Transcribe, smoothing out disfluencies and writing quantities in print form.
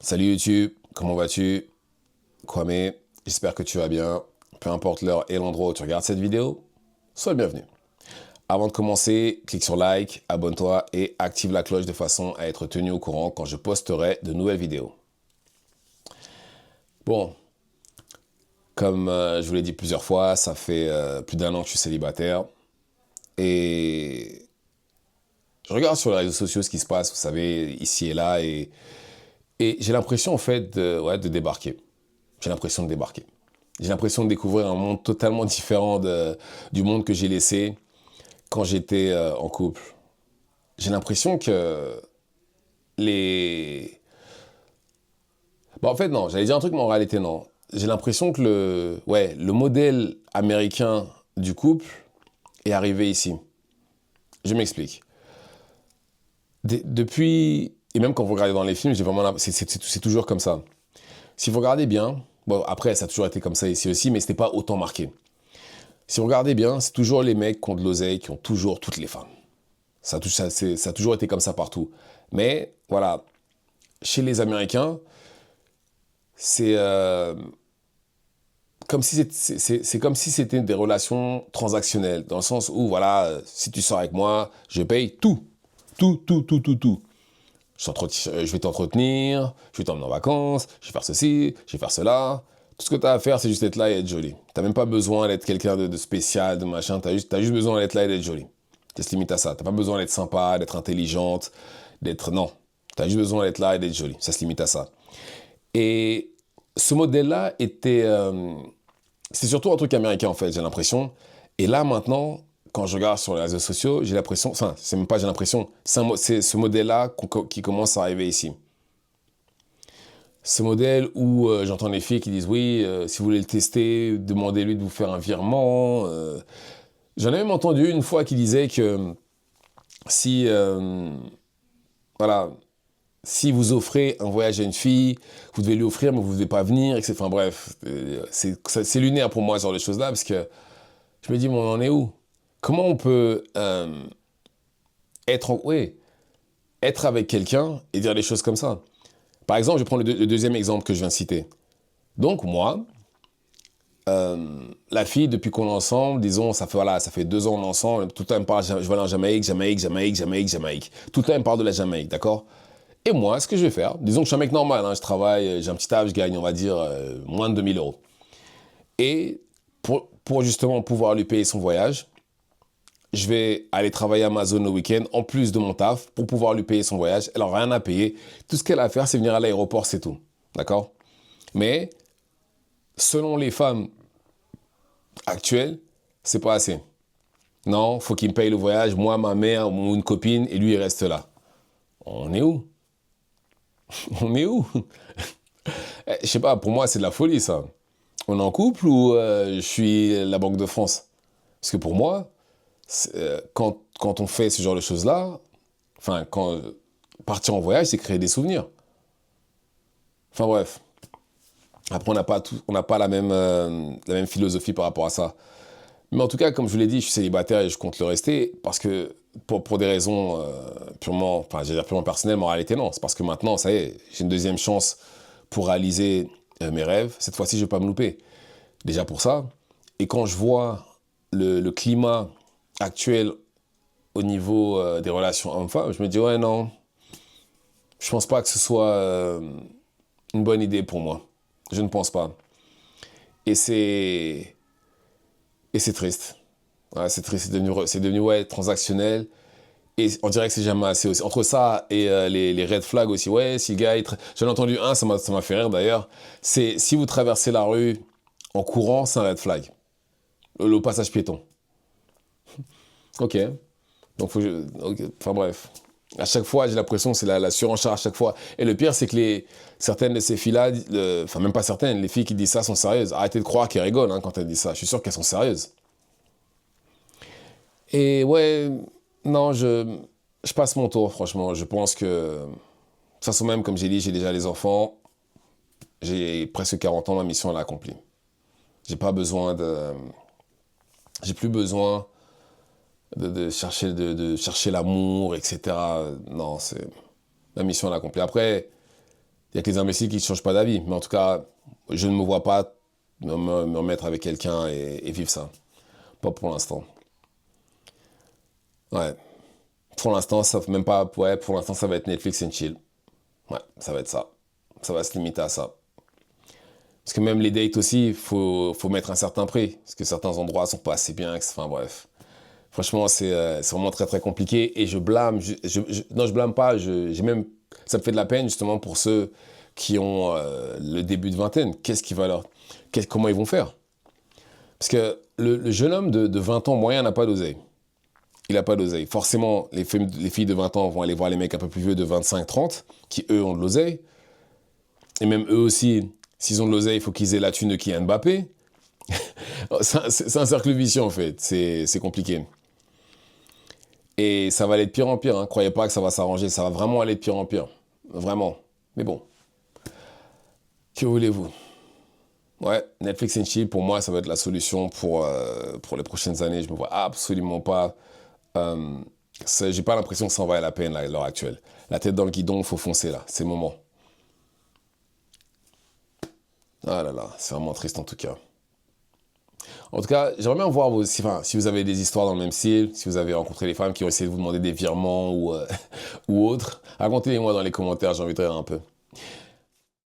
Salut YouTube, comment vas-tu? Kwame, j'espère que tu vas bien. Peu importe l'heure et l'endroit où tu regardes cette vidéo, sois le bienvenu. Avant de commencer, clique sur like, abonne-toi et active la cloche de façon à être tenu au courant quand je posterai de nouvelles vidéos. Bon, comme je vous l'ai dit plusieurs fois, ça fait plus d'un an que je suis célibataire et je regarde sur les réseaux sociaux ce qui se passe, vous savez, ici et là et j'ai l'impression en fait de débarquer. J'ai l'impression de débarquer. J'ai l'impression de découvrir un monde totalement différent du monde que j'ai laissé quand j'étais en couple. J'ai l'impression que les... Bon, en fait, non, j'allais dire un truc, mais en réalité, non. J'ai l'impression que le modèle américain du couple est arrivé ici. Je m'explique. Depuis, et même quand vous regardez dans les films, c'est toujours comme ça. Si vous regardez bien, bon, après, ça a toujours été comme ça ici aussi, mais c'était pas autant marqué. Si vous regardez bien, c'est toujours les mecs qui ont de l'oseille qui ont toujours toutes les femmes. Ça a toujours été comme ça partout. Mais voilà, chez les Américains, c'est c'est comme si c'était des relations transactionnelles, dans le sens où, voilà, si tu sors avec moi, je paye tout. Tout, tout, tout, tout, tout. Je vais t'entretenir, je vais t'emmener en vacances, je vais faire ceci, je vais faire cela. Tout ce que tu as à faire, c'est juste être là et être joli. Tu n'as même pas besoin d'être quelqu'un de spécial, de machin. T'as juste besoin d'être là et d'être joli. Tu te limites à ça. Tu n'as pas besoin d'être sympa, d'être intelligente, d'être... Non. Tu as juste besoin d'être là et d'être joli. Ça se limite à ça. Et ce modèle-là était... c'est surtout un truc américain, en fait, j'ai l'impression. Et là, maintenant, quand je regarde sur les réseaux sociaux, j'ai l'impression... Enfin, c'est même pas j'ai l'impression. C'est ce modèle-là qui commence à arriver ici. Ce modèle où j'entends les filles qui disent oui, si vous voulez le tester, demandez-lui de vous faire un virement. J'en ai même entendu une fois qui disait que si, voilà, si vous offrez un voyage à une fille, vous devez lui offrir, mais vous ne devez pas venir, etc. Enfin bref, c'est lunaire pour moi ce genre de choses-là, parce que je me dis, mais on en est où? Comment on peut oui, être avec quelqu'un et dire des choses comme ça? Par exemple, je prends le deuxième exemple que je viens de citer. Donc moi, la fille, depuis qu'on est ensemble, disons, ça fait 2 ans ensemble, tout le temps elle me parle, je vais aller en Jamaïque, Jamaïque, Jamaïque, Jamaïque, Jamaïque. Tout le temps elle me parle de la Jamaïque, d'accord? Et moi, ce que je vais faire, disons que je suis un mec normal, hein, je travaille, j'ai un petit taf, je gagne, on va dire, moins de 2 000 euros. Et pour justement pouvoir lui payer son voyage, je vais aller travailler à Amazon le week-end, en plus de mon taf, pour pouvoir lui payer son voyage. Elle n'aura rien à payer. Tout ce qu'elle a à faire, c'est venir à l'aéroport, c'est tout. D'accord? Mais, selon les femmes actuelles, c'est pas assez. Non, faut qu'il me paye le voyage, moi, ma mère ou une copine, et lui, il reste là. On est où? On est où? Je sais pas, pour moi, c'est de la folie, ça. On est en couple ou je suis la Banque de France? Parce que pour moi, quand on fait ce genre de choses-là, enfin, partir en voyage, c'est créer des souvenirs. Enfin bref. Après, on n'a pas la même philosophie par rapport à ça. Mais en tout cas, comme je vous l'ai dit, je suis célibataire et je compte le rester parce que pour des raisons j'allais dire purement personnelles, mais en réalité non. C'est parce que maintenant, ça y est, j'ai une deuxième chance pour réaliser mes rêves. Cette fois-ci, je ne vais pas me louper. Déjà pour ça. Et quand je vois le climat actuel au niveau des relations hommes-femmes, je me dis ouais non, je pense pas que ce soit une bonne idée pour moi. Je ne pense pas. Et c'est triste. Ouais, c'est triste, c'est devenu ouais, transactionnel. Et on dirait que c'est jamais assez aussi. Entre ça et les red flags aussi, ouais, si le gars, j'en ai entendu un, ça m'a fait rire d'ailleurs. C'est si vous traversez la rue en courant, c'est un red flag. Le passage piéton. Ok. Donc, ok. Enfin bref. À chaque fois, j'ai l'impression que c'est la surenchère à chaque fois. Et le pire, c'est que certaines de ces filles-là, enfin même pas certaines, les filles qui disent ça sont sérieuses. Arrêtez de croire qu'elles rigolent hein, quand elles disent ça. Je suis sûr qu'elles sont sérieuses. Et ouais, non, je passe mon tour, franchement. Je pense que, de toute façon même, comme j'ai dit, j'ai déjà les enfants. J'ai presque 40 ans, ma mission elle est accomplie. J'ai pas besoin de... J'ai plus besoin de chercher l'amour, etc. Non, c'est... La mission elle est accomplie. Après, Il y a que les imbéciles qui ne changent pas d'avis. Mais en tout cas, je ne me vois pas me remettre avec quelqu'un et vivre ça. Pas pour l'instant. Ouais. Pour l'instant, ça même pas. Ouais, pour l'instant, ça va être Netflix and chill. Ouais, ça va être ça. Ça va se limiter à ça. Parce que même les dates aussi, faut mettre un certain prix. Parce que certains endroits sont pas assez bien. Enfin bref. Franchement, c'est vraiment très très compliqué. Et je blâme. Non, je blâme pas. J'ai même. Ça me fait de la peine justement pour ceux qui ont le début de vingtaine. Comment ils vont faire? Parce que le jeune homme de 20 ans moyen n'a pas d'oseille. Il n'a pas d'oseille. Forcément, les filles de 20 ans vont aller voir les mecs un peu plus vieux de 25-30, qui eux ont de l'oseille. Et même eux aussi, s'ils ont de l'oseille, il faut qu'ils aient la thune de Kylian Mbappé. C'est un cercle vicieux en fait. C'est compliqué. Et ça va aller de pire en pire. Hein. Croyez pas que ça va s'arranger. Ça va vraiment aller de pire en pire. Vraiment. Mais bon. Que voulez-vous? Ouais, Netflix and chill, pour moi, ça va être la solution pour les prochaines années. Je me vois absolument pas. Euh, j'ai pas l'impression que ça en vaille la peine là, à l'heure actuelle. La tête dans le guidon, faut foncer là. C'est le moment. Ah là là, c'est vraiment triste en tout cas. En tout cas, j'aimerais bien voir si vous avez des histoires dans le même style, si vous avez rencontré des femmes qui ont essayé de vous demander des virements ou, ou autres. Racontez-les moi dans les commentaires, j'ai envie de rire un peu.